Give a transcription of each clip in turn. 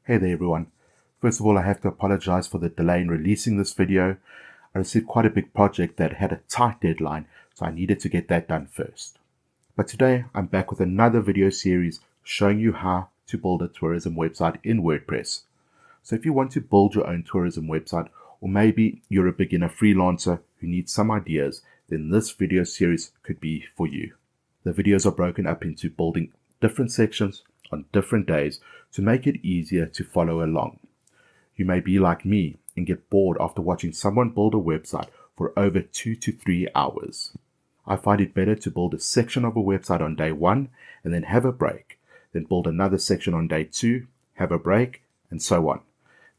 Hey there everyone. First of all, I have to apologize for the delay in releasing this video. I received quite a big project that had a tight deadline, so I needed to get that done first. But today, I'm back with another video series showing you how to build a tourism website in WordPress. So if you want to build your own tourism website, or maybe you're a beginner freelancer who needs some ideas, then this video series could be for you. The videos are broken up into building different sections on different days to make it easier to follow along. You may be like me and get bored after watching someone build a website for over 2 to 3 hours. I find it better to build a section of a website on day 1 and then have a break, then build another section on day 2, have a break, and so on.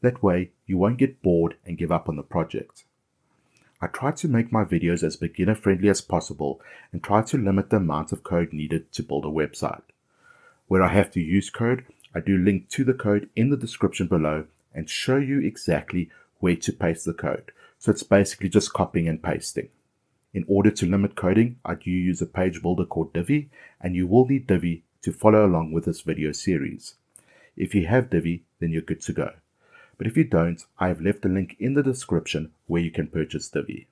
That way, you won't get bored and give up on the project. I try to make my videos as beginner friendly as possible and try to limit the amount of code needed to build a website. Where I have to use code, I do link to the code in the description below and show you exactly where to paste the code. So it's basically just copying and pasting. In order to limit coding, I do use a page builder called Divi, and you will need Divi to follow along with this video series. If you have Divi, then you're good to go. But if you don't, I have left a link in the description where you can purchase Divi.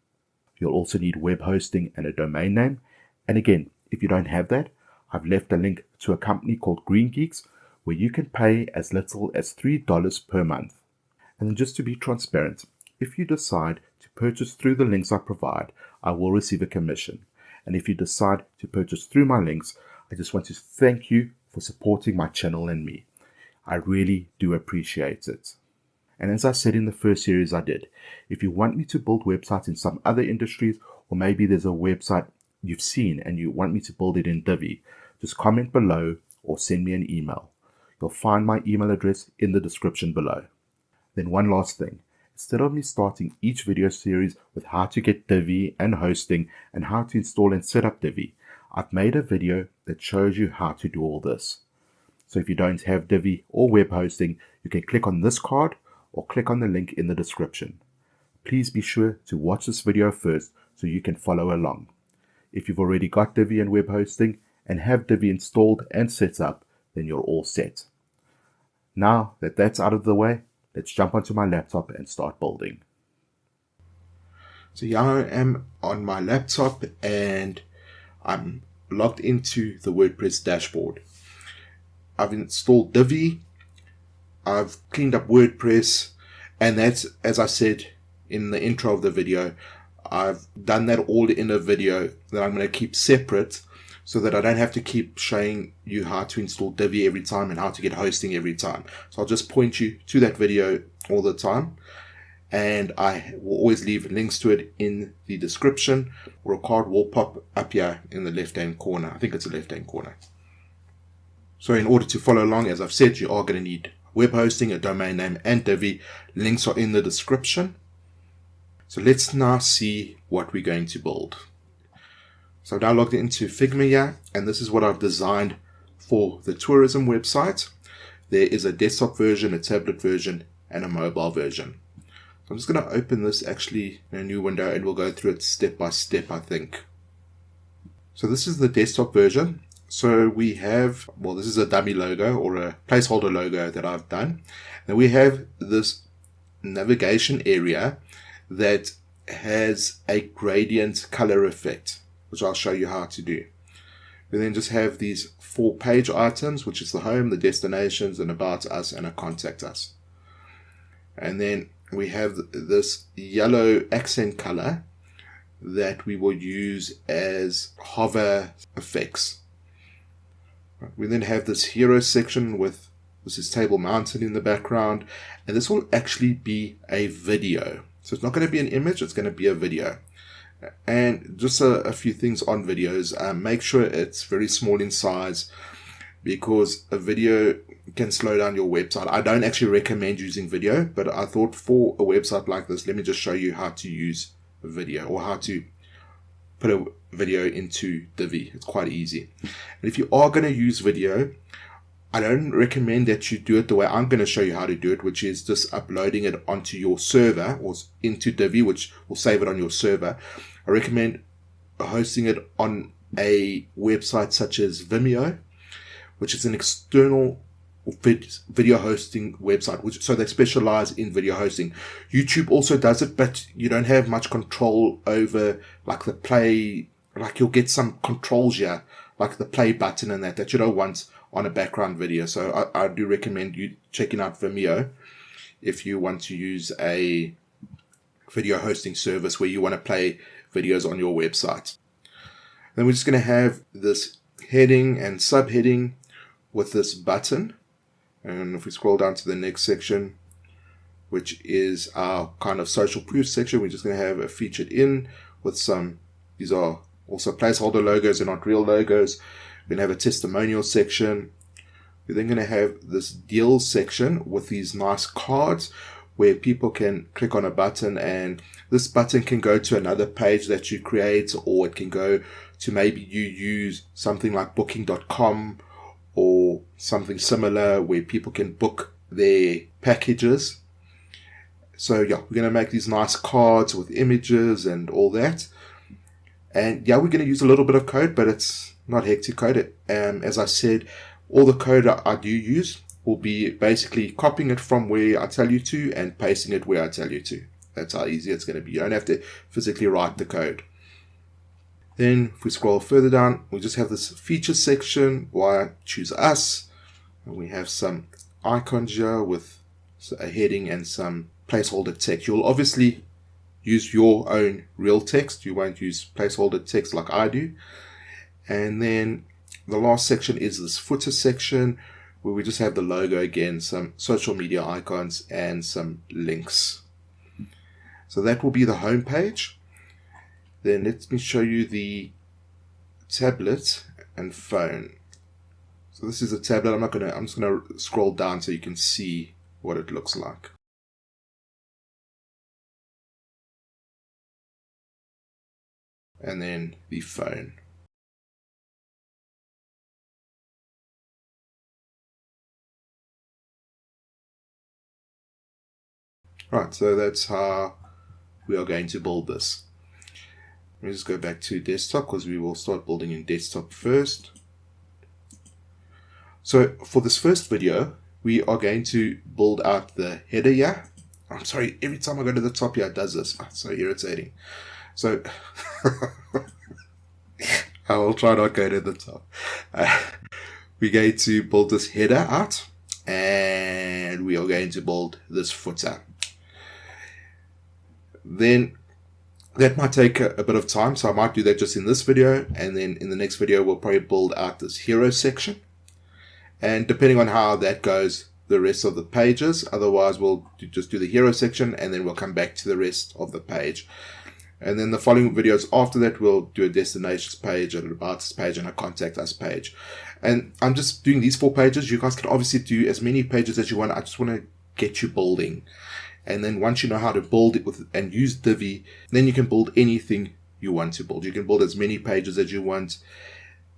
You'll also need web hosting and a domain name. And again, if you don't have that, I've left a link to a company called Geeks where you can pay as little as $3 per month. And then just to be transparent, if you decide to purchase through the links I provide, I will receive a commission. And if you decide to purchase through my links, I just want to thank you for supporting my channel and me. I really do appreciate it. And as I said in the first series I did, if you want me to build websites in some other industries, or maybe there's a website you've seen and you want me to build it in Divi, just comment below or send me an email. You'll find my email address in the description below. Then one last thing, instead of me starting each video series with how to get Divi and hosting and how to install and set up Divi, I've made a video that shows you how to do all this. So if you don't have Divi or web hosting, you can click on this card or click on the link in the description. Please be sure to watch this video first so you can follow along. If you've already got Divi and web hosting and have Divi installed and set up, then you're all set. Now that that's out of the way, let's jump onto my laptop and start building. So here I am on my laptop and I'm logged into the WordPress dashboard. I've installed Divi, I've cleaned up WordPress, and that's, as I said in the intro of the video, I've done that all in a video that I'm going to keep separate so that I don't have to keep showing you how to install Divi every time and how to get hosting every time. So I'll just point you to that video all the time, and I will always leave links to it in the description, or a card will pop up here in the left hand corner. I think it's the left hand corner. So in order to follow along, as I've said, you are going to need web hosting, a domain name, and Divi. Links are in the description. So let's now see what we're going to build. So I've now logged into Figma here, and this is what I've designed for the tourism website. There is a desktop version, a tablet version, and a mobile version. So I'm just going to open this actually in a new window, and we'll go through it step by step, I think. So this is the desktop version. So we have, well, this is a dummy logo or a placeholder logo that I've done. And we have this navigation area that has a gradient color effect, which I'll show you how to do. We then just have these 4 page items, which is the home, the destinations, and about us, and a contact us. And then we have this yellow accent color that we will use as hover effects. We then have this hero section with this is Table Mountain in the background, and this will actually be a video. So it's not going to be an image, it's going to be a video. And just a few things on videos. Make sure it's very small in size, because a video can slow down your website. I don't actually recommend using video, but I thought for a website like this, let me just show you how to use a video, or how to put a video into Divi. It's quite easy. And if you are going to use video, I don't recommend that you do it the way I'm going to show you how to do it, which is just uploading it onto your server or into Divi, which will save it on your server. I recommend hosting it on a website such as Vimeo, which is an external video hosting website, so they specialize in video hosting. YouTube also does it, but you don't have much control over like the play. Like you'll get some controls here, like the play button and that you don't want on a background video. So I do recommend you checking out Vimeo if you want to use a video hosting service where you want to play videos on your website. Then we're just going to have this heading and subheading with this button. And if we scroll down to the next section, which is our kind of social proof section, we're just going to have a featured in with some, these are also placeholder logos, they're not real logos. We're going to have a testimonial section. We're then going to have this deals section with these nice cards where people can click on a button, and this button can go to another page that you create, or it can go to maybe you use something like booking.com or something similar where people can book their packages. So yeah, we're going to make these nice cards with images and all that. And yeah, we're going to use a little bit of code, but it's not hectic code. As I said, all the code I do use will be basically copying it from where I tell you to and pasting it where I tell you to. That's how easy it's going to be. You don't have to physically write the code. Then if we scroll further down, we just have this features section where I choose us. And we have some icons here with a heading and some placeholder text. You'll obviously use your own real text. You won't use placeholder text like I do. And then the last section is this footer section where we just have the logo again, some social media icons and some links. So that will be the home page. Then let me show you the tablet and phone. So this is a tablet. I'm just gonna scroll down so you can see what it looks like. And then the phone. Right, so that's how we are going to build this. Let me just go back to desktop because we will start building in desktop first. So for this first video, we are going to build out the header here. I'm sorry, every time I go to the top here, it does this. Oh, it's so irritating. So I will try not go to the top. We're going to build this header out, and we are going to build this footer. Then that might take a bit of time, so I might do that just in this video, and then in the next video we'll probably build out this hero section. And depending on how that goes, the rest of the pages. Otherwise we'll just do the hero section and then we'll come back to the rest of the page. And then the following videos after that, we'll do a destinations page, an about us page, and a contact us page. And I'm just doing these 4 pages. You guys can obviously do as many pages as you want. I just want to get you building. And then once you know how to build it with and use Divi, then you can build anything you want to build. You can build as many pages as you want.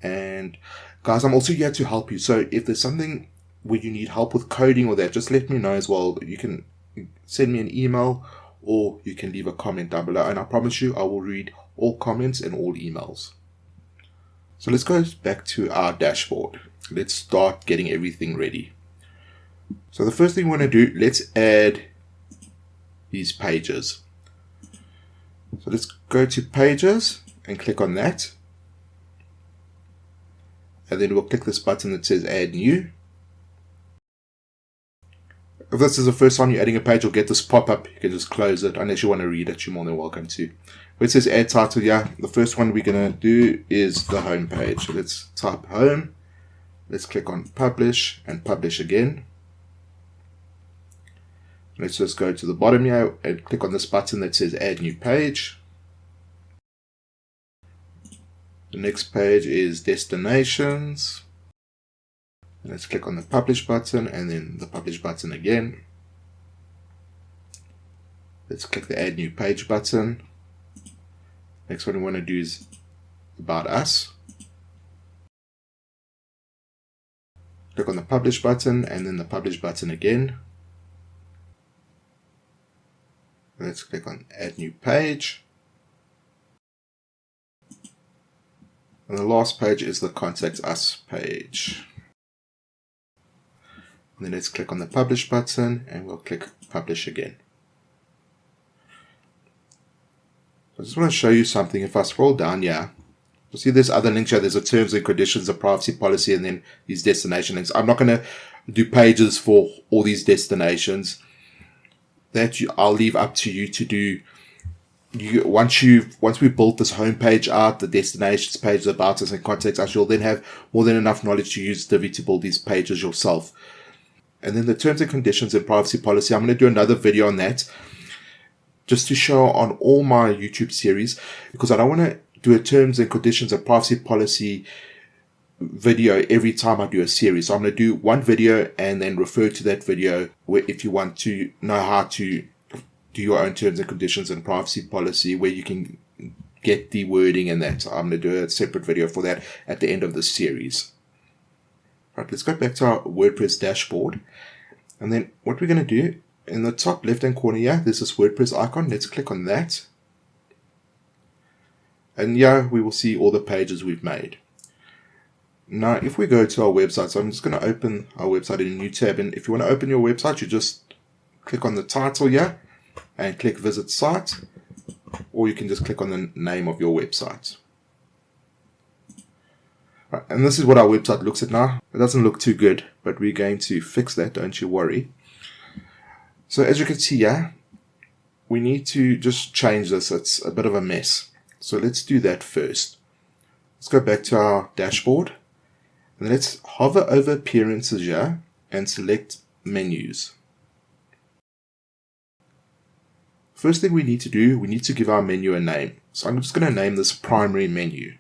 And guys, I'm also here to help you. So if there's something where you need help with coding or that, just let me know as well. You can send me an email or you can leave a comment down below. And I promise you, I will read all comments and all emails. So let's go back to our dashboard. Let's start getting everything ready. So the first thing we want to do, let's add these pages. So let's go to pages and click on that. And then we'll click this button that says add new. If this is the first time you're adding a page, you'll get this pop-up. You can just close it. Unless you want to read it, you're more than welcome to. Where it says add title, yeah, the first one we're going to do is the home page. So let's type home. Let's click on publish and publish again. Let's just go to the bottom here and click on this button that says add new page. The next page is destinations. Let's click on the publish button and then the publish button again. Let's click the add new page button. Next one we want to do is about us. Click on the publish button and then the publish button again. Let's click on add new page. And the last page is the contact us page. And then let's click on the publish button and we'll click publish again. I just want to show you something. If I scroll down here, you'll see there's other links here. There's a terms and conditions, a privacy policy, and then these destination links. I'm not going to do pages for all these destinations. I'll leave up to you to do. Once we built this homepage out, the destinations page, the about us and context us, you'll then have more than enough knowledge to use Divi to build these pages yourself. And then the terms and conditions and privacy policy, I'm going to do another video on that, just to show on all my YouTube series, because I don't want to do a terms and conditions and privacy policy video every time I do a series. So I'm going to do one video and then refer to that video if you want to know how to do your own terms and conditions and privacy policy, where you can get the wording and that. So I'm going to do a separate video for that at the end of this series. Right, let's go back to our WordPress dashboard. And then what we're going to do, in the top left hand corner here, there's this WordPress icon. Let's click on that. And here we will see all the pages we've made. Now, if we go to our website, so I'm just going to open our website in a new tab. And if you want to open your website, you just click on the title here and click visit site, or you can just click on the name of your website. Right, and this is what our website looks at now. It doesn't look too good, but we're going to fix that, don't you worry. So as you can see here, we need to just change this. It's a bit of a mess. So let's do that first. Let's go back to our dashboard. And let's hover over appearances here and select menus. First thing we need to do, we need to give our menu a name. So I'm just going to name this primary menu.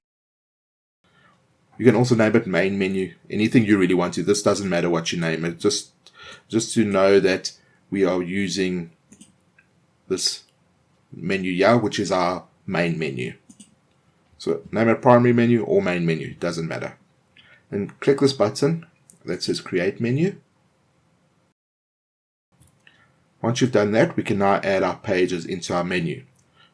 You can also name it main menu, anything you really want to. This doesn't matter what you name it, just to know that we are using this menu here, which is our main menu. So name it primary menu or main menu, doesn't matter. And click this button that says create menu. Once you've done that, we can now add our pages into our menu.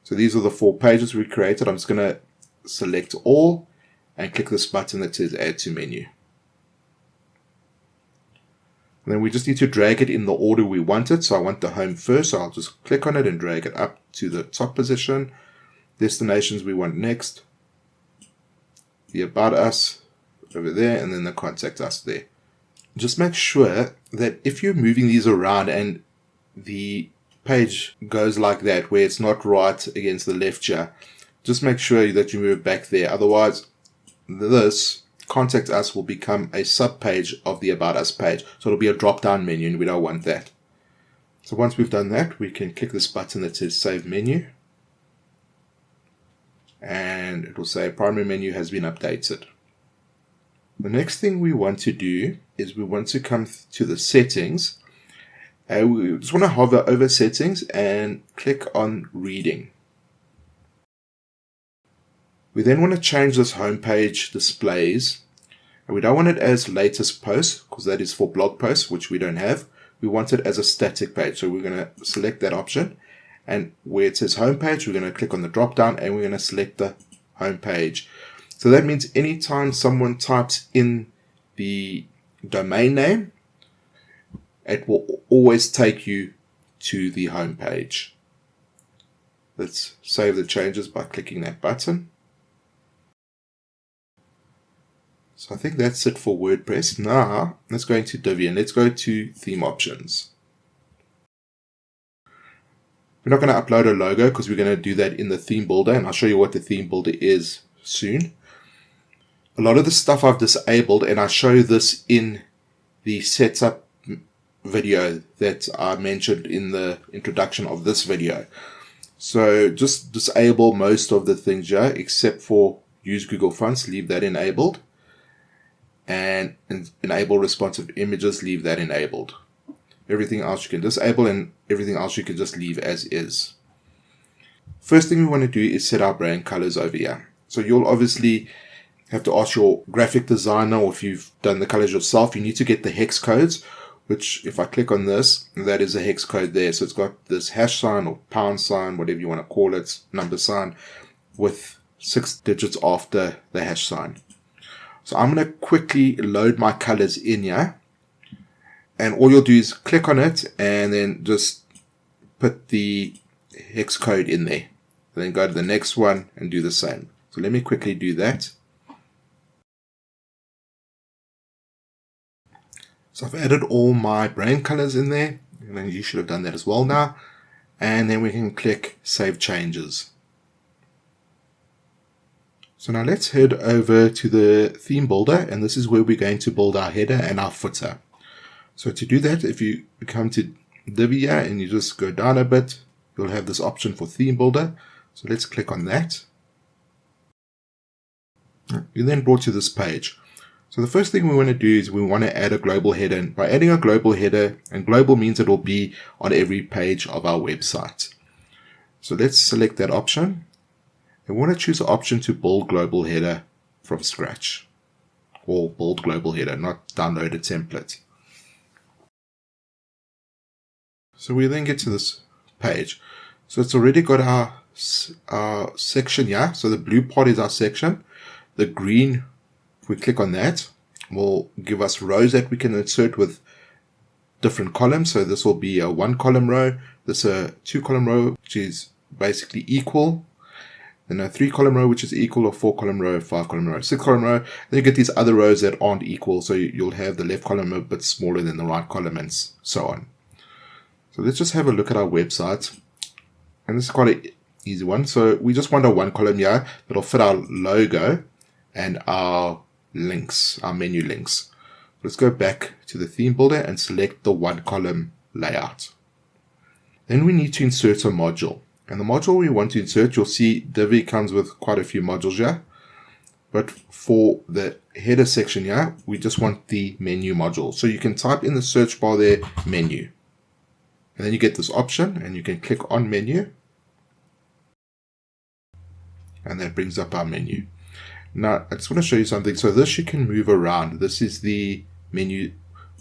So these are the 4 pages we created. I'm just going to select all and click this button that says add to menu. And then we just need to drag it in the order we want it. So I want the home first, so I'll just click on it and drag it up to the top position. Destinations we want next. The about us over there, and then the contact us there. Just make sure that if you're moving these around and the page goes like that, where it's not right against the left here, just make sure that you move it back there. Otherwise, this contact us will become a sub page of the about us page. So it'll be a drop down menu, and we don't want that. So once we've done that, we can click this button that says save menu. And it will say primary menu has been updated. The next thing we want to do is we want to come to the settings. We just want to hover over settings and click on reading. We then want to change this homepage displays. And we don't want it as latest post, because that is for blog posts, which we don't have. We want it as a static page. So we're going to select that option. And where it says homepage, we're going to click on the drop down and we're going to select the homepage. So that means anytime someone types in the domain name, it will always take you to the homepage. Let's save the changes by clicking that button. So I think that's it for WordPress. Now let's go into Divi and let's go to theme options. We're not going to upload a logo because we're going to do that in the theme builder, and I'll show you what the theme builder is soon. A lot of the stuff I've disabled, and I show this in the setup video that I mentioned in the introduction of this video. So just disable most of the things here, except for use Google Fonts, leave that enabled. And enable responsive images, leave that enabled. Everything else you can disable, and everything else you can just leave as is. First thing we want to do is set our brand colors over here. So you'll obviously have to ask your graphic designer, or if you've done the colors yourself, you need to get the hex codes, which if I click on this, that is a hex code there. So it's got this hash sign or pound sign, whatever you want to call it, number sign, with 6 digits after the hash sign. So I'm going to quickly load my colors in here. And all you'll do is click on it and then just put the hex code in there. And then go to the next one and do the same. So let me quickly do that. So I've added all my brand colors in there, and then you should have done that as well now. And then we can click Save Changes. So now let's head over to the theme builder, and this is where we're going to build our header and our footer. So to do that, if you come to Divi here and you just go down a bit, you'll have this option for theme builder. So let's click on that. You're then brought to this page. So the first thing we want to do is we want to add a global header. And by adding a global header, and global means it will be on every page of our website. So let's select that option. And we want to choose the option to build global header from scratch. Or build global header, not download a template. So we then get to this page. So it's already got our section here. So the blue part is our section. The green, if we click on that, will give us rows that we can insert with different columns. So this will be a 1-column row, this a 2-column row, which is basically equal, then a 3-column row, which is equal, a 4-column row, 5-column row, 6-column row. Then you get these other rows that aren't equal, so you'll have the left column a bit smaller than the right column and so on. So let's just have a look at our website. And this is quite an easy one. So we just want a 1-column here that'll fit our logo and our links, our menu links. Let's go back to the theme builder and select the 1-column layout. Then we need to insert a module. And the module we want to insert, you'll see Divi comes with quite a few modules here. But for the header section here, we just want the menu module. So you can type in the search bar there, menu. And then you get this option and you can click on menu. And that brings up our menu. Now, I just want to show you something. So this you can move around. This is the menu.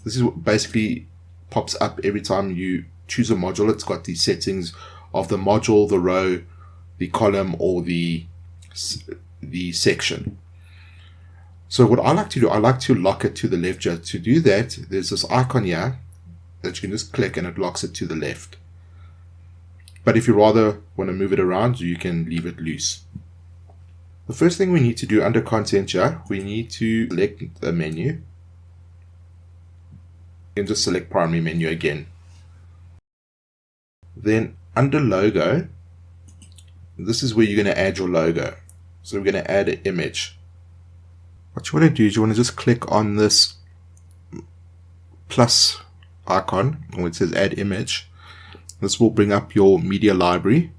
This is what basically pops up every time you choose a module. It's got the settings of the module, the row, the column, or the section. So what I like to do, I like to lock it to the left. Just to do that, there's this icon here that you can just click and it locks it to the left. But if you rather want to move it around, you can leave it loose. The first thing we need to do under content here, we need to select the menu. You can just select primary menu again. Then under logo, this is where you're going to add your logo. So we're going to add an image. What you want to do is you want to just click on this plus icon where it says add image. This will bring up your media library.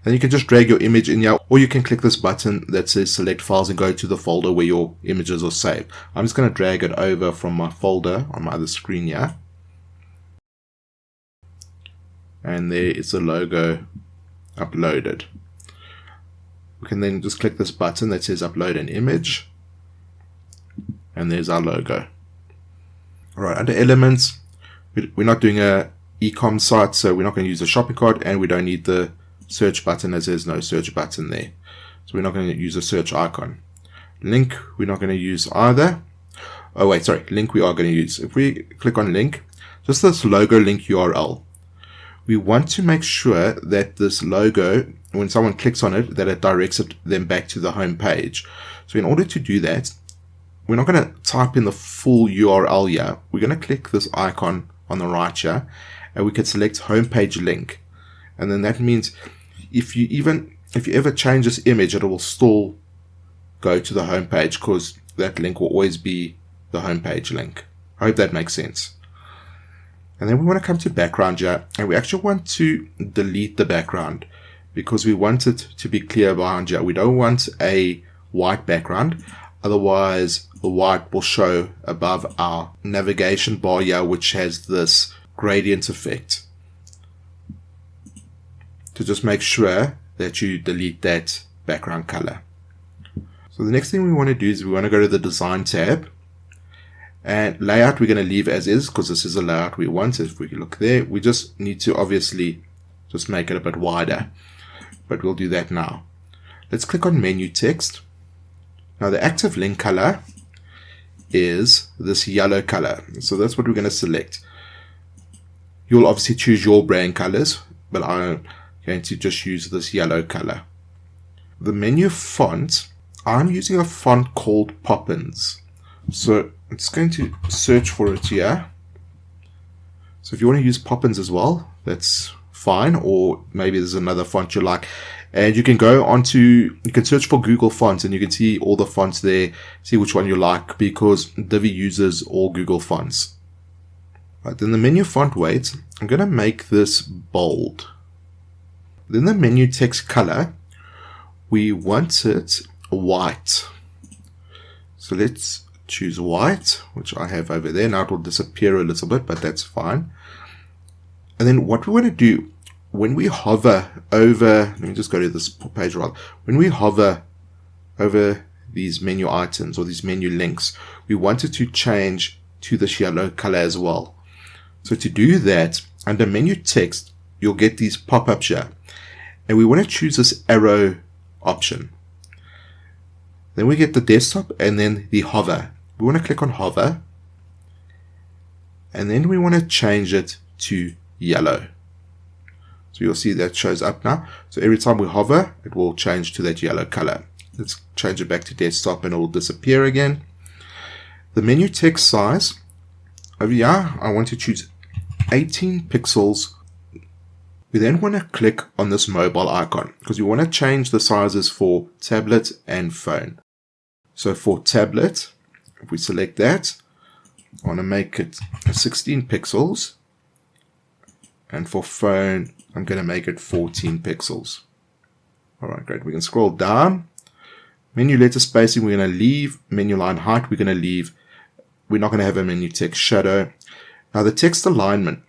And you can just drag your image in here, or you can click this button that says select files and go to the folder where your images are saved. I'm just going to drag it over from my folder on my other screen here. And there is the logo uploaded. We can then just click this button that says upload an image. And there's our logo. Alright, under elements, we're not doing a e-com site, so we're not going to use a shopping cart, and we don't need the search button as there's no search button there. So we're not going to use a search icon. Link, we're not going to use either. Oh wait, sorry, link we are going to use. If we click on link, just this logo link URL. We want to make sure that this logo, when someone clicks on it, that it directs them back to the home page. So in order to do that, we're not going to type in the full URL here. We're going to click this icon on the right here, and we can select homepage link. And then that means if you ever change this image, it will still go to the home page because that link will always be the home page link. I hope that makes sense. And then we want to come to background here, and we actually want to delete the background because we want it to be clear behind here. We don't want a white background, otherwise the white will show above our navigation bar here, which has this gradient effect. To just make sure that you delete that background color. So the next thing we want to do is we want to go to the design tab, and layout we're going to leave as is because this is a layout we want. If we look there, we just need to obviously just make it a bit wider, but we'll do that now. Let's click on menu text. Now the active link color is this yellow color, so that's what we're going to select. You'll obviously choose your brand colors, but I'm going to just use this yellow color. The menu font, I'm using a font called Poppins. So I'm just going to search for it here. So if you want to use Poppins as well, that's fine, or maybe there's another font you like. And you can go onto, you can search for Google fonts and you can see all the fonts there, see which one you like, because Divi uses all Google fonts. Right, then the menu font weight, I'm going to make this bold. Then the menu text color, we want it white. So let's choose white, which I have over there. Now it will disappear a little bit, but that's fine. And then what we want to do, when we hover over, let me just go to this page rather. When we hover over these menu items or these menu links, we want it to change to this yellow color as well. So to do that, under menu text, you'll get these pop-ups here. And we want to choose this arrow option. Then we get the desktop and then the hover. We want to click on hover. And then we want to change it to yellow. So you'll see that shows up now. So every time we hover, it will change to that yellow color. Let's change it back to desktop and it will disappear again. The menu text size, over here, I want to choose 18 pixels. We then want to click on this mobile icon because we want to change the sizes for tablet and phone. So for tablet, if we select that, I want to make it 16 pixels. And for phone, I'm going to make it 14 pixels. Alright, great. We can scroll down. Menu letter spacing, we're going to leave. Menu line height, we're going to leave. We're not going to have a menu text shadow. Now the text alignment,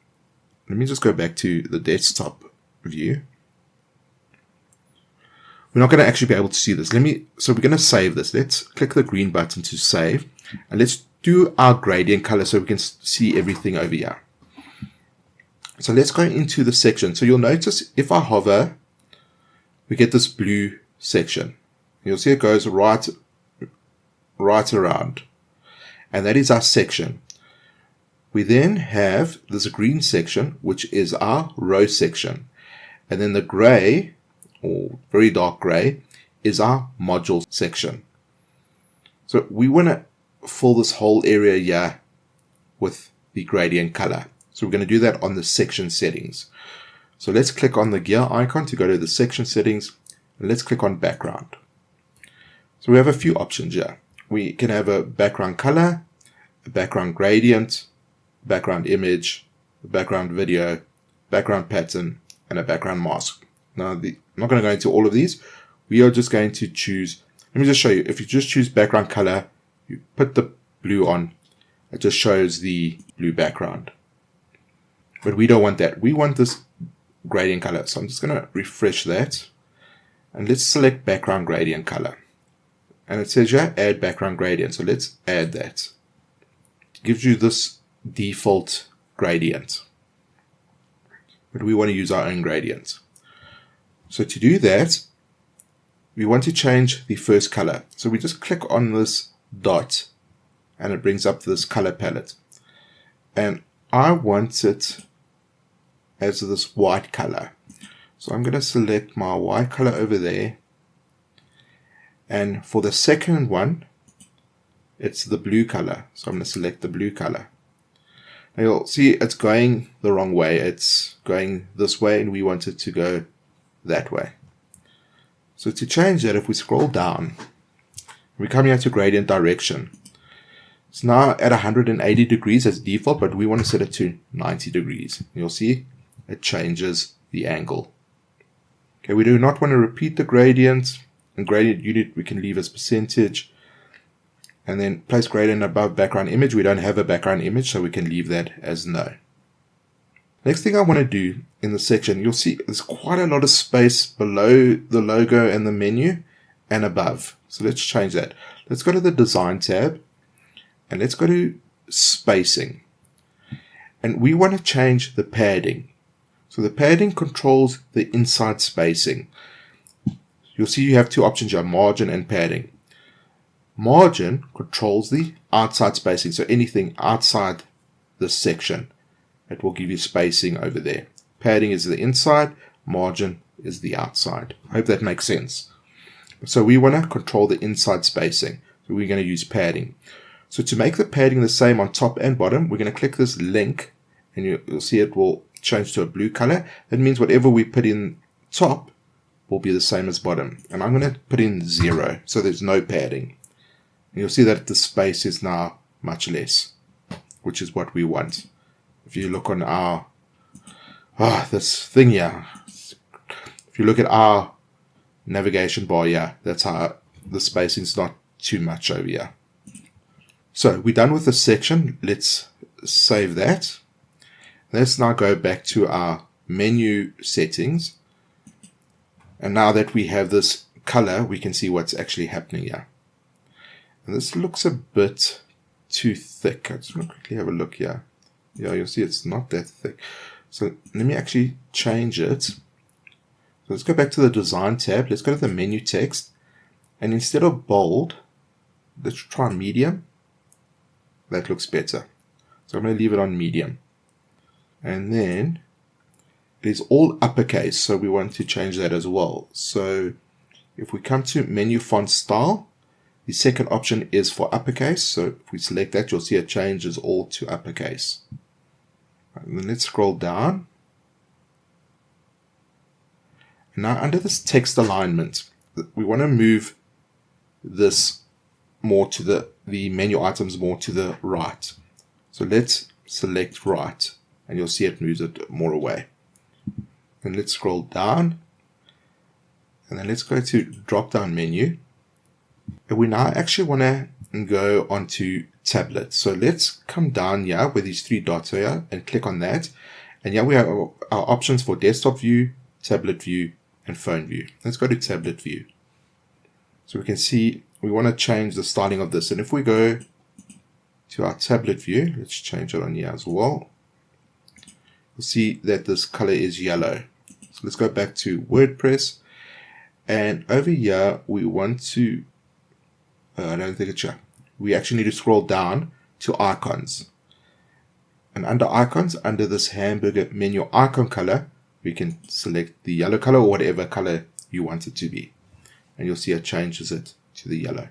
let me just go back to the desktop view. We're not going to actually be able to see this. So we're going to save this. Let's click the green button to save. And let's do our gradient color so we can see everything over here. So let's go into the section. So you'll notice if I hover, we get this blue section. You'll see it goes right around. And that is our section. We then have this green section, which is our row section. And then the gray, or very dark gray, is our module section. So we want to fill this whole area here with the gradient color. So we're going to do that on the section settings. So let's click on the gear icon to go to the section settings. And let's click on background. So we have a few options here. We can have a background color, a background gradient, background image, a background video, background pattern, and a background mask. Now, I'm not going to go into all of these. We are just going to choose, let me just show you. If you just choose background color, you put the blue on, it just shows the blue background. But we don't want that. We want this gradient color. So I'm just going to refresh that. And let's select background gradient color. And it says here, add background gradient. So let's add that. It gives you this default gradient. But we want to use our own gradient. So to do that, we want to change the first color. So we just click on this dot and it brings up this color palette. And I want it as this white color. So I'm going to select my white color over there. And for the second one, it's the blue color. So I'm going to select the blue color. Now you'll see it's going the wrong way. It's going this way and we want it to go that way. So to change that, if we scroll down, we come here to gradient direction. It's now at 180 degrees as default, but we want to set it to 90 degrees. You'll see it changes the angle. Okay, we do not want to repeat the gradient. And gradient unit we can leave as percentage. And then place gradient above background image. We don't have a background image, so we can leave that as no. Next thing I want to do in the section, you'll see there's quite a lot of space below the logo and the menu and above. So let's change that. Let's go to the design tab and let's go to spacing. And we want to change the padding. So the padding controls the inside spacing. You'll see you have two options here, margin and padding. Margin controls the outside spacing, so anything outside this section. it will give you spacing over there. Padding is the inside, margin is the outside. I hope that makes sense. So we want to control the inside spacing. So we're going to use padding. So to make the padding the same on top and bottom, we're going to click this link, and you'll see it will change to a blue color. That means whatever we put in top will be the same as bottom. And I'm going to put in 0, so there's no padding. And you'll see that the space is now much less, which is what we want. If you look on our this thing here, if you look at our navigation bar here, that's how the spacing is not too much over here. So we're done with this section. Let's save that. Let's now go back to our menu settings. And now that we have this color, we can see what's actually happening here. And this looks a bit too thick. I just want to quickly have a look here. Yeah, you'll see it's not that thick. So let me actually change it. So let's go back to the design tab. Let's go to the menu text. And instead of bold, let's try medium. That looks better. So I'm going to leave it on medium. And then it is all uppercase, so we want to change that as well. So if we come to menu font style, the second option is for uppercase. So if we select that, you'll see it changes all to uppercase. And then let's scroll down. And now under this text alignment, we want to move this more to the menu items more to the right. So let's select right, and you'll see it moves it more away. And let's scroll down, and then let's go to drop down menu. And we now actually want to go onto tablet. So let's come down here with these 3 dots here and click on that. And here we have our options for desktop view, tablet view, and phone view. Let's go to tablet view. So we can see we want to change the styling of this. And if we go to our tablet view, let's change it on here as well. You'll see that this color is yellow. So let's go back to WordPress. And over here, we want to, I don't think it's here. We actually need to scroll down to icons. And under icons, under this hamburger menu icon color, we can select the yellow color or whatever color you want it to be. And you'll see it changes it to the yellow.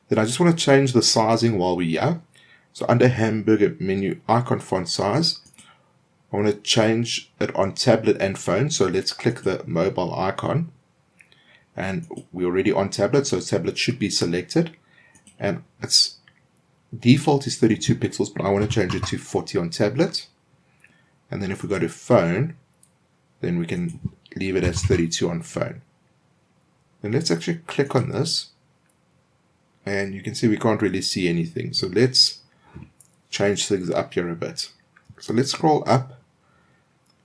Then I just want to change the sizing while we're here. So under hamburger menu icon font size, I want to change it on tablet and phone. So let's click the mobile icon. And we're already on tablet, so tablet should be selected. And its default is 32 pixels, but I want to change it to 40 on tablet. And then if we go to phone, then we can leave it as 32 on phone. And let's actually click on this. And you can see we can't really see anything. So let's change things up here a bit. So let's scroll up.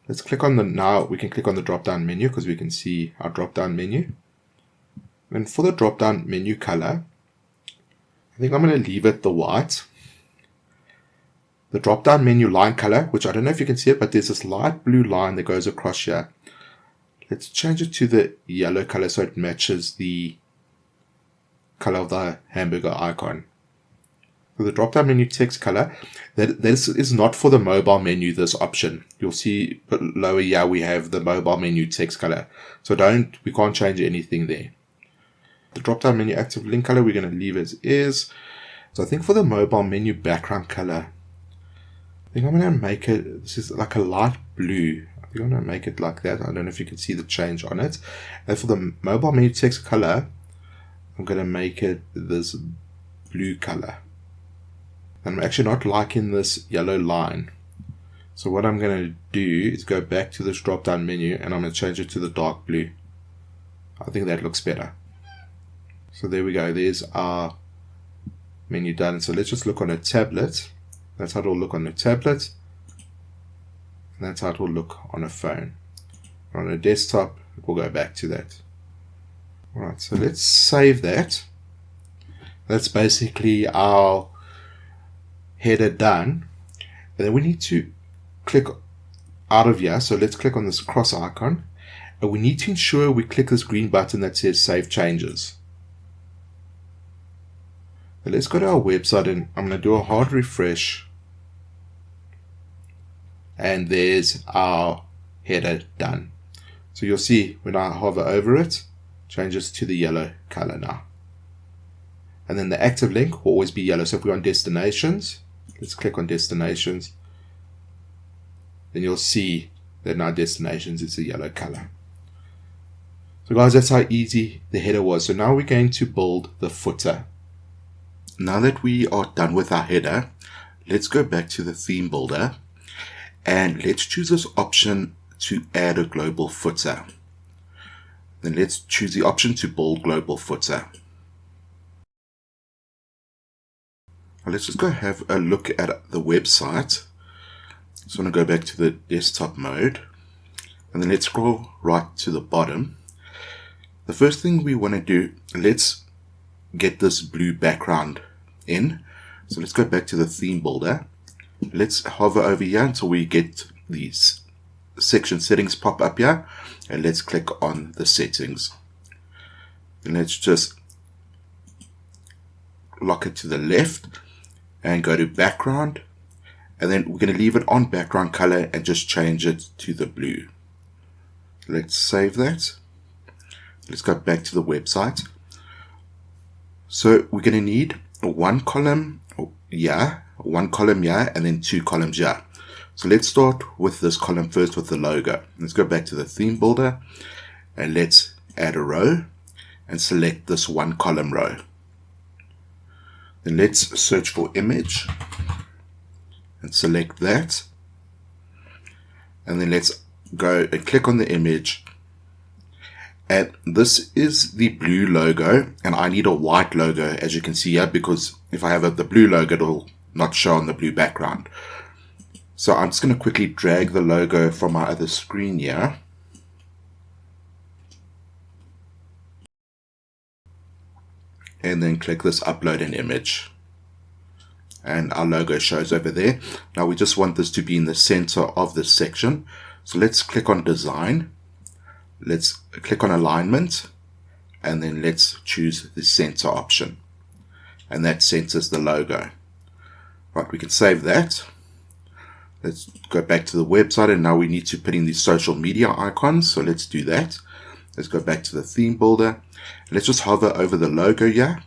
Let's click on now we can click on the drop down menu because we can see our drop down menu. And for the drop down menu color, I think I'm going to leave it the white. The drop down menu line color, which I don't know if you can see it, but there's this light blue line that goes across here. Let's change it to the yellow color so it matches the color of the hamburger icon. For the drop down menu text color, this is not for the mobile menu, this option. You'll see lower here we have the mobile menu text color. So we can't change anything there. The drop down menu active link color we're going to leave as is. So I think for the mobile menu background color, I think I'm going to make it, this is like a light blue. I think I'm going to make it like that. I don't know if you can see the change on it. And for the mobile menu text color, I'm going to make it this blue color. And I'm actually not liking this yellow line. So what I'm going to do is go back to this drop down menu and I'm going to change it to the dark blue. I think that looks better. So there we go. There's our menu done. So let's just look on a tablet. That's how it will look on a tablet. And that's how it will look on a phone. On a desktop, it will go back to that. Alright, so let's save that. That's basically our header done. And then we need to click out of here. So let's click on this cross icon. And we need to ensure we click this green button that says Save Changes. Let's go to our website and I'm going to do a hard refresh. and there's our header done. So you'll see when I hover over it, changes to the yellow color now. And then the active link will always be yellow. So if we're on destinations, let's click on destinations, then you'll see that now destinations is a yellow color. So guys, that's how easy the header was. So now we're going to build the footer. Now that we are done with our header, let's go back to the theme builder and let's choose this option to add a global footer. Then let's choose the option to build global footer. Now let's just go have a look at the website. So I'm going to go back to the desktop mode, and then let's scroll right to the bottom. The first thing we want to do, let's get this blue background in. So let's go back to the theme builder. Let's hover over here until we get these section settings pop up here, and let's click on the settings. And let's just lock it to the left and go to background, and then we're going to leave it on background color and just change it to the blue. Let's save that. Let's go back to the website. So we're going to need one column here, and then 2 columns here. So let's start with this column first with the logo. Let's go back to the theme builder and let's add a row and select this 1 column row. Then let's search for image and select that. And then let's go and click on the image. And this is the blue logo, and I need a white logo, as you can see here, because if I have the blue logo, it'll not show on the blue background. So I'm just going to quickly drag the logo from my other screen here. And then click this upload an image. And our logo shows over there. Now we just want this to be in the center of this section. So let's click on design. Let's click on alignment, and then let's choose the center option, and that centers the logo. Right, we can save that. Let's go back to the website, and now we need to put in these social media icons, so let's do that. Let's go back to the theme builder. Let's just hover over the logo here.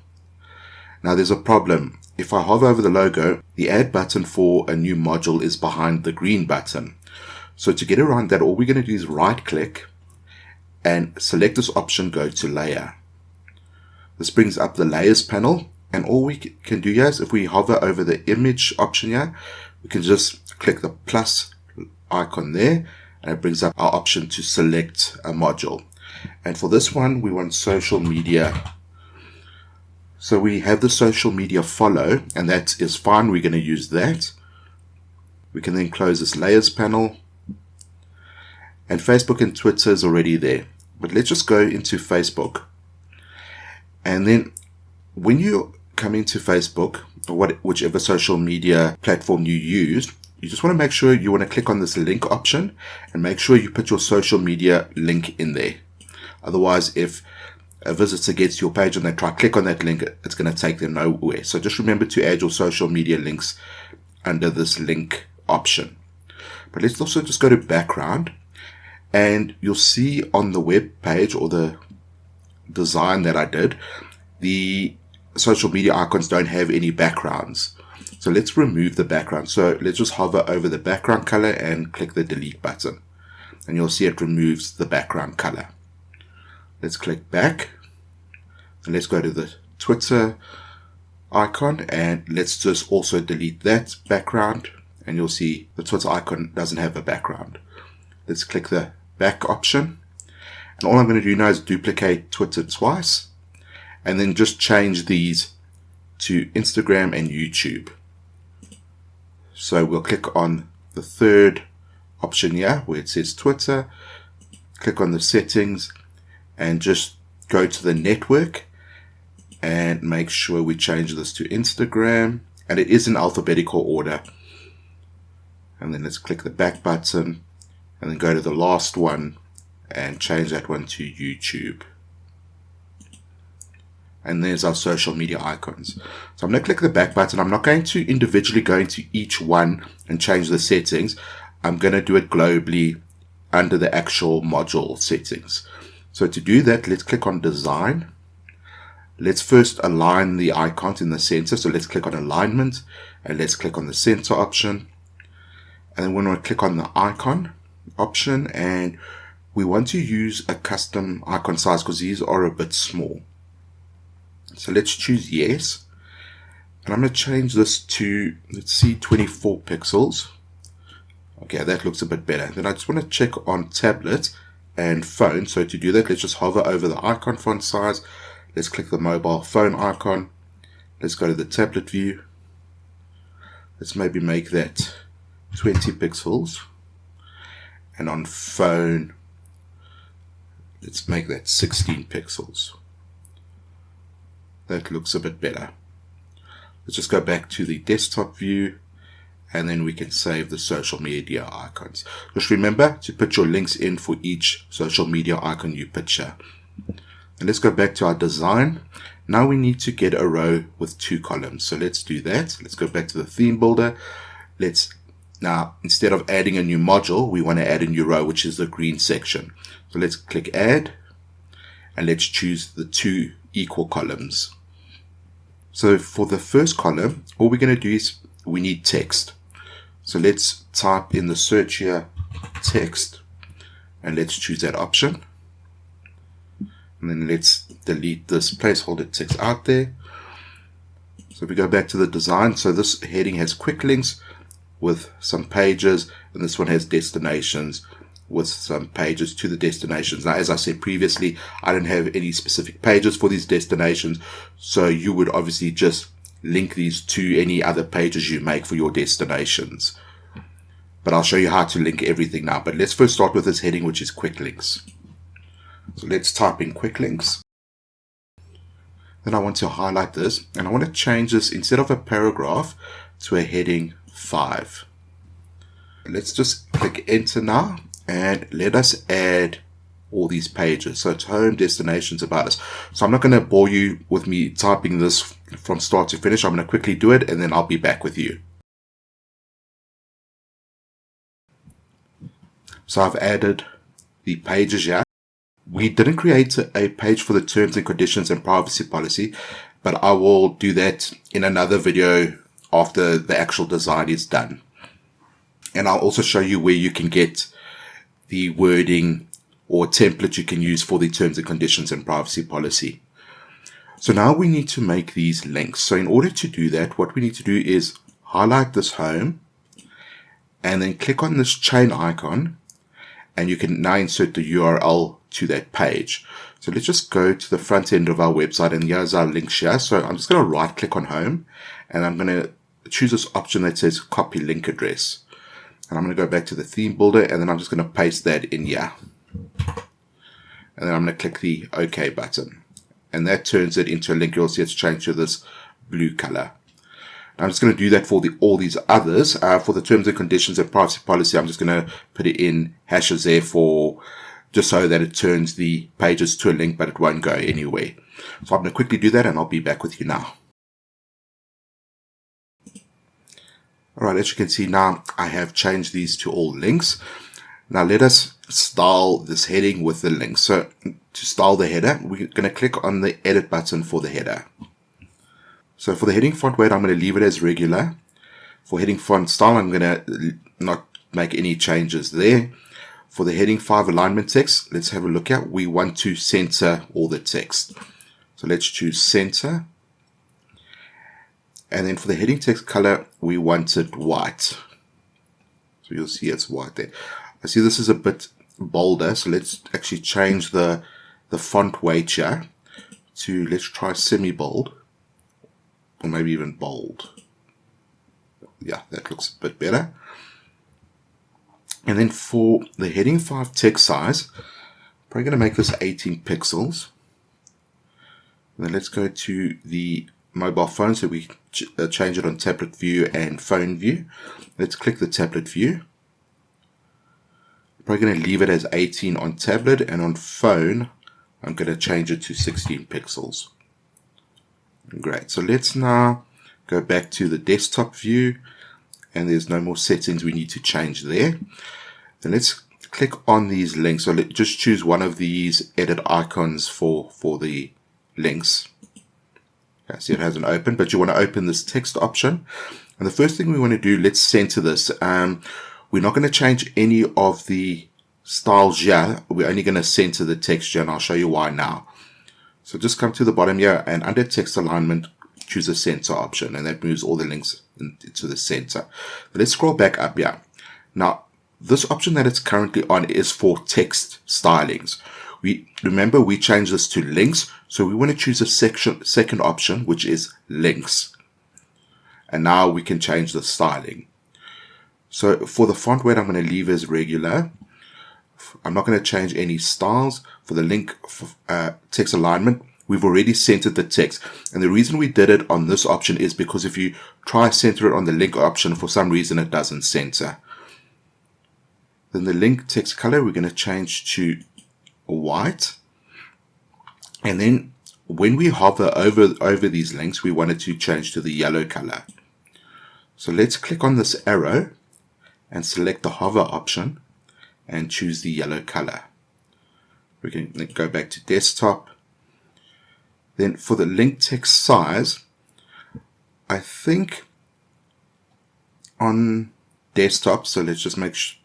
Now there's a problem. If I hover over the logo, the add button for a new module is behind the green button. So to get around that, all we're going to do is right click and select this option, go to layer. This brings up the layers panel, and all we can do here is if we hover over the image option here, we can just click the plus icon there, and it brings up our option to select a module. And for this one, we want social media. So we have the social media follow, and that is fine. We're going to use that. We can then close this layers panel, and Facebook and Twitter is already there. But let's just go into Facebook. And then when you come into Facebook, or whichever social media platform you use, you just want to make sure you want to click on this link option and make sure you put your social media link in there. Otherwise, if a visitor gets your page and they try to click on that link, it's going to take them nowhere. So just remember to add your social media links under this link option. But let's also just go to background. And you'll see on the web page, or the design that I did, the social media icons don't have any backgrounds. So let's remove the background. So let's just hover over the background color and click the delete button. And you'll see it removes the background color. Let's click back. And let's go to the Twitter icon, and let's just also delete that background. And you'll see the Twitter icon doesn't have a background. Let's click the back option, and all I'm going to do now is duplicate Twitter twice, and then just change these to Instagram and YouTube. So we'll click on the third option here where it says Twitter, click on the settings, and just go to the network and make sure we change this to Instagram, and it is in alphabetical order. And then let's click the back button, and then go to the last one and change that one to YouTube. And there's our social media icons. So I'm going to click the back button. I'm not going to individually go into each one and change the settings. I'm going to do it globally under the actual module settings. So to do that, let's click on Design. Let's first align the icons in the center. So let's click on Alignment, and let's click on the center option. And then we're going to click on the icon option, and we want to use a custom icon size because these are a bit small. So let's choose yes. And I'm going to change this to, let's see, 24 pixels. Okay, that looks a bit better. Then I just want to check on tablet and phone. So to do that, let's just hover over the icon font size. Let's click the mobile phone icon. Let's go to the tablet view. Let's maybe make that 20 pixels. And on phone, let's make that 16 pixels. That looks a bit better. Let's just go back to the desktop view, and then we can save the social media icons. Just remember to put your links in for each social media icon you picture. And let's go back to our design. Now we need to get a row with 2 columns. So let's do that. Let's go back to the theme builder. Now, instead of adding a new module, we want to add a new row, which is the green section. So let's click Add, and let's choose the 2 equal columns. So for the first column, all we're going to do is we need text. So let's type in the search here, text, and let's choose that option. And then let's delete this placeholder text out there. So we go back to the design. So this heading has quick links with some pages, and this one has destinations with some pages to the destinations. Now, as I said previously, I don't have any specific pages for these destinations, so you would obviously just link these to any other pages you make for your destinations. But I'll show you how to link everything now. But let's first start with this heading, which is quick links. So let's type in quick links. Then I want to highlight this, and I want to change this instead of a paragraph to a heading 5. Let's just click enter now, and let us add all these pages. So it's home, destinations, about us. So I'm not going to bore you with me typing this from start to finish. I'm going to quickly do it, and then I'll be back with you. So I've added the pages here. We didn't create a page for the terms and conditions and privacy policy, but I will do that in another video after the actual design is done. And I'll also show you where you can get the wording or template you can use for the terms and conditions and privacy policy. So now we need to make these links. So in order to do that, what we need to do is highlight this home and then click on this chain icon, and you can now insert the URL to that page. So let's just go to the front end of our website, and here's our link here. So I'm just going to right click on home, and I'm going to choose this option that says copy link address. And I'm going to go back to the theme builder, and then I'm just going to paste that in here. And then I'm going to click the OK button. And that turns it into a link. You'll see it's changed to this blue color. I'm just going to do that for all these others. For the terms and conditions and privacy policy, I'm just going to put it in hashes there just so that it turns the pages to a link, but it won't go anywhere. So I'm going to quickly do that, and I'll be back with you now. Alright, as you can see now, I have changed these to all links. Now let us style this heading with the links. So to style the header, we're going to click on the edit button for the header. So for the heading font weight, I'm going to leave it as regular. For heading font style, I'm going to not make any changes there. For the heading 5 alignment text, let's have a look at. We want to center all the text. So let's choose center. And then for the heading text color, we want it white. So you'll see it's white there. I see this is a bit bolder, so let's actually change the font weight here to, let's try semi-bold. Or maybe even bold. Yeah, that looks a bit better. And then for the heading 5 text size, I'm probably going to make this 18 pixels. And then let's go to the mobile phone, so we change it on tablet view and phone view. Let's click the tablet view. I'm probably going to leave it as 18 on tablet, and on phone, I'm going to change it to 16 pixels. Great. So let's now go back to the desktop view, and there's no more settings we need to change there. Then let's click on these links. So let's just choose one of these edit icons for the links. Okay, see, it hasn't opened, but you want to open this text option. And the first thing we want to do, let's center this. We're not going to change any of the styles here. We're only going to center the text here, and I'll show you why now. So just come to the bottom here, and under text alignment, choose the center option, and that moves all the links into the center. But let's scroll back up here. Now, this option that it's currently on is for text stylings. Remember we changed this to links, so we want to choose a second option, which is links. And now we can change the styling. So for the font weight, I'm going to leave as regular. I'm not going to change any styles. For the link text alignment, we've already centered the text. And the reason we did it on this option is because if you try to center it on the link option, for some reason it doesn't center. Then the link text color, we're going to change to white. And then when we hover over these links, we want it to change to the yellow color. So let's click on this arrow and select the hover option and choose the yellow color. We can go back to desktop. Then for the link text size, I think on desktop, so let's just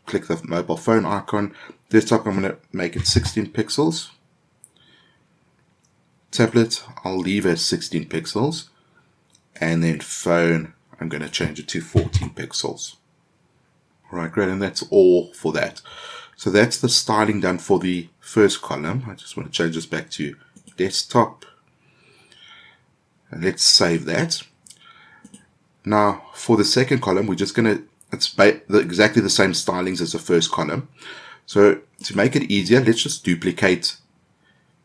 click the mobile phone icon. Desktop, I'm going to make it 16 pixels. Tablet, I'll leave as 16 pixels. And then phone, I'm going to change it to 14 pixels. Alright, great, and that's all for that. So that's the styling done for the first column. I just want to change this back to desktop. And let's save that. Now, for the second column, we're just going to, it's exactly the same stylings as the first column. So to make it easier, let's just duplicate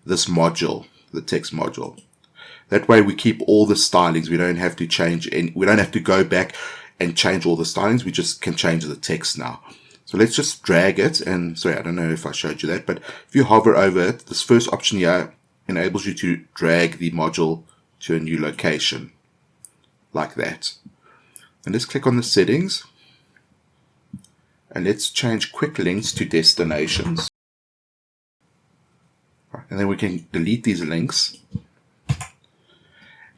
this module, the text module. That way we keep all the stylings. We don't have to change any, we don't have to go back and change all the stylings. We just can change the text now. So let's just drag it, and sorry, I don't know if I showed you that, but if you hover over it, this first option here enables you to drag the module to a new location, like that. And let's click on the settings, and let's change quick links to destinations. And then we can delete these links.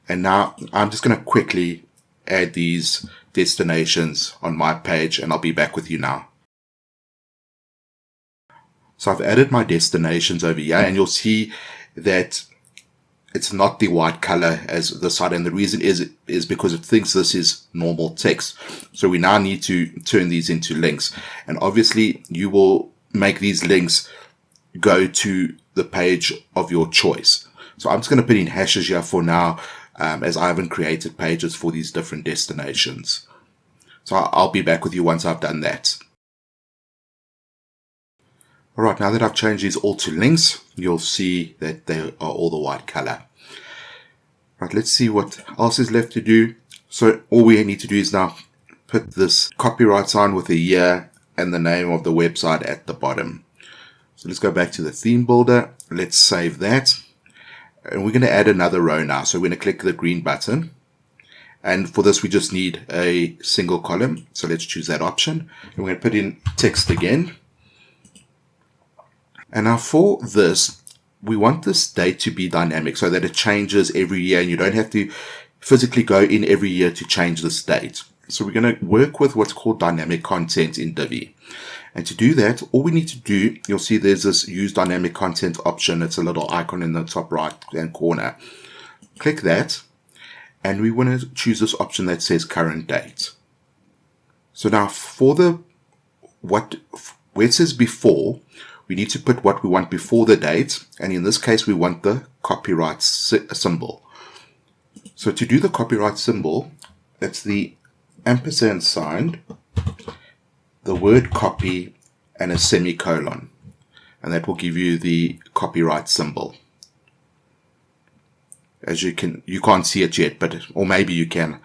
And now I'm just going to quickly add these destinations on my page, and I'll be back with you now. So I've added my destinations over here, and you'll see that it's not the white color as the side, and the reason is because it thinks this is normal text. So we now need to turn these into links, and obviously you will make these links go to the page of your choice. So I'm just going to put in hashes here for now, as I haven't created pages for these different destinations. So I'll be back with you once I've done that. Alright, now that I've changed these all to links, you'll see that they are all the white color. Right, let's see what else is left to do. So all we need to do is now put this copyright sign with a year and the name of the website at the bottom. So let's go back to the theme builder. Let's save that. And we're going to add another row now. So we're going to click the green button. And for this, we just need a single column. So let's choose that option. And we're going to put in text again. And now for this, we want this date to be dynamic so that it changes every year and you don't have to physically go in every year to change this date. So we're going to work with what's called dynamic content in Divi. And to do that, all we need to do, you'll see there's this use dynamic content option. It's a little icon in the top right hand corner. Click that. And we want to choose this option that says current date. So now for the, where it says before, we need to put what we want before the date, and in this case we want the copyright symbol. So to do the copyright symbol, it's the ampersand sign, the word copy, and a semicolon, and that will give you the copyright symbol. As you can't see it yet, but or maybe you can,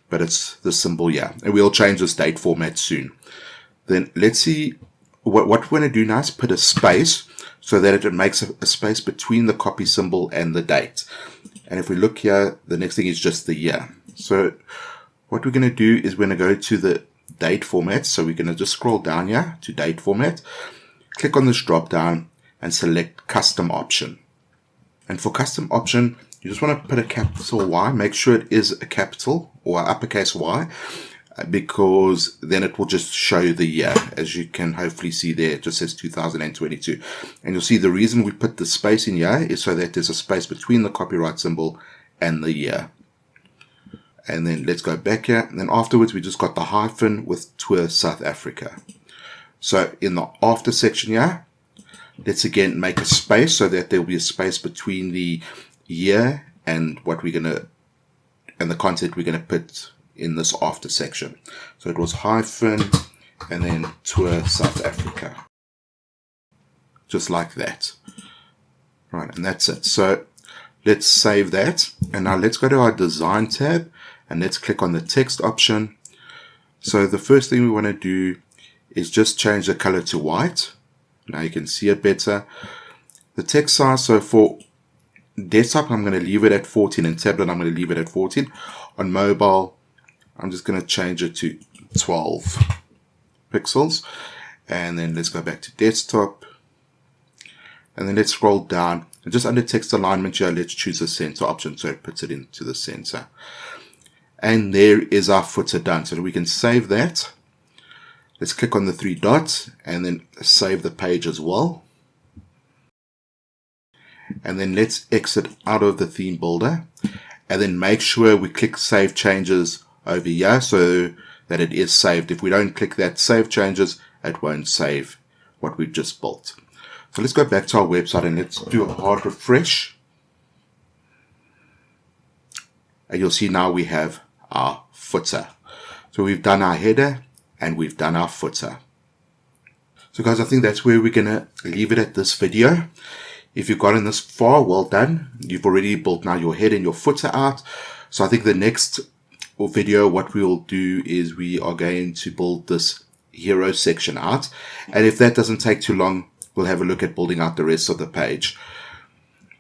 but it's the symbol here, and we'll change this date format soon. Then let's see. What we're going to do now is put a space so that it makes a space between the copy symbol and the date. And if we look here, the next thing is just the year. So what we're going to do is we're going to go to the date format. So we're going to just scroll down here to date format, click on this drop down and select custom option. And for custom option, you just want to put a capital Y, make sure it is a capital or uppercase Y, because then it will just show you the year. As you can hopefully see there, it just says 2022. And you'll see the reason we put the space in here is so that there's a space between the copyright symbol and the year. And then let's go back here. And then afterwards, we just got the hyphen with Tour South Africa. So in the after section here, let's again make a space so that there'll be a space between the year and what we're going to, and the content we're going to put in this after section. So it was hyphen and then Tour South Africa. Just like that. Right, and that's it. So let's save that. And now let's go to our design tab and let's click on the text option. So the first thing we want to do is just change the color to white. Now you can see it better. The text size, so for desktop, I'm going to leave it at 14, and tablet, I'm going to leave it at 14. On mobile, I'm just going to change it to 12 pixels. And then let's go back to desktop. And then let's scroll down. And just under text alignment here, let's choose the center option so it puts it into the center. And there is our footer done. So we can save that. Let's click on the three dots and then save the page as well. And then let's exit out of the theme builder and then make sure we click save changes over here so that it is saved. If we don't click that save changes, it won't save what we've just built. So let's go back to our website and let's do a hard refresh. And you'll see now we have our footer. So we've done our header and we've done our footer. So guys, I think that's where we're going to leave it at this video. If you've gotten this far, well done. You've already built now your header and your footer out. So I think the next video, what we will do is we are going to build this hero section out. And if that doesn't take too long, we'll have a look at building out the rest of the page.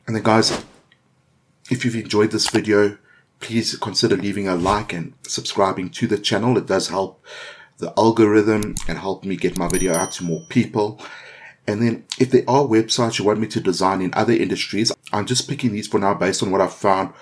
And then guys, if you've enjoyed this video, please consider leaving a like and subscribing to the channel. It does help the algorithm and help me get my video out to more people. And then if there are websites you want me to design in other industries, I'm just picking these for now based on what I've found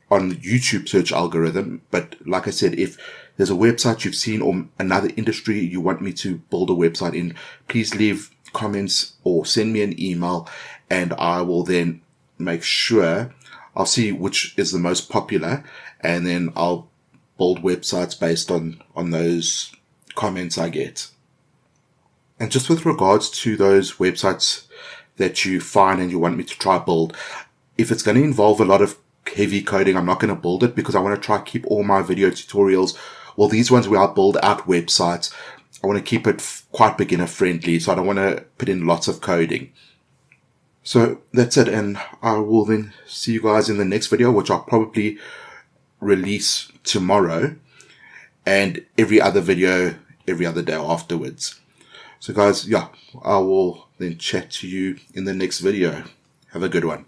on the YouTube search algorithm. But like I said, if there's a website you've seen or another industry you want me to build a website in, please leave comments or send me an email and I will then make sure I'll see which is the most popular and then I'll build websites based on those comments I get. And just with regards to those websites that you find and you want me to try build, if it's going to involve a lot of heavy coding, I'm not going to build it because I want to try keep all my video tutorials, well, these ones where I build out websites, I want to keep it quite beginner friendly, so I don't want to put in lots of coding. So that's it, and I will then see you guys in the next video, which I'll probably release tomorrow, and every other video every other day afterwards. So guys, yeah, I will then chat to you in the next video. Have a good one.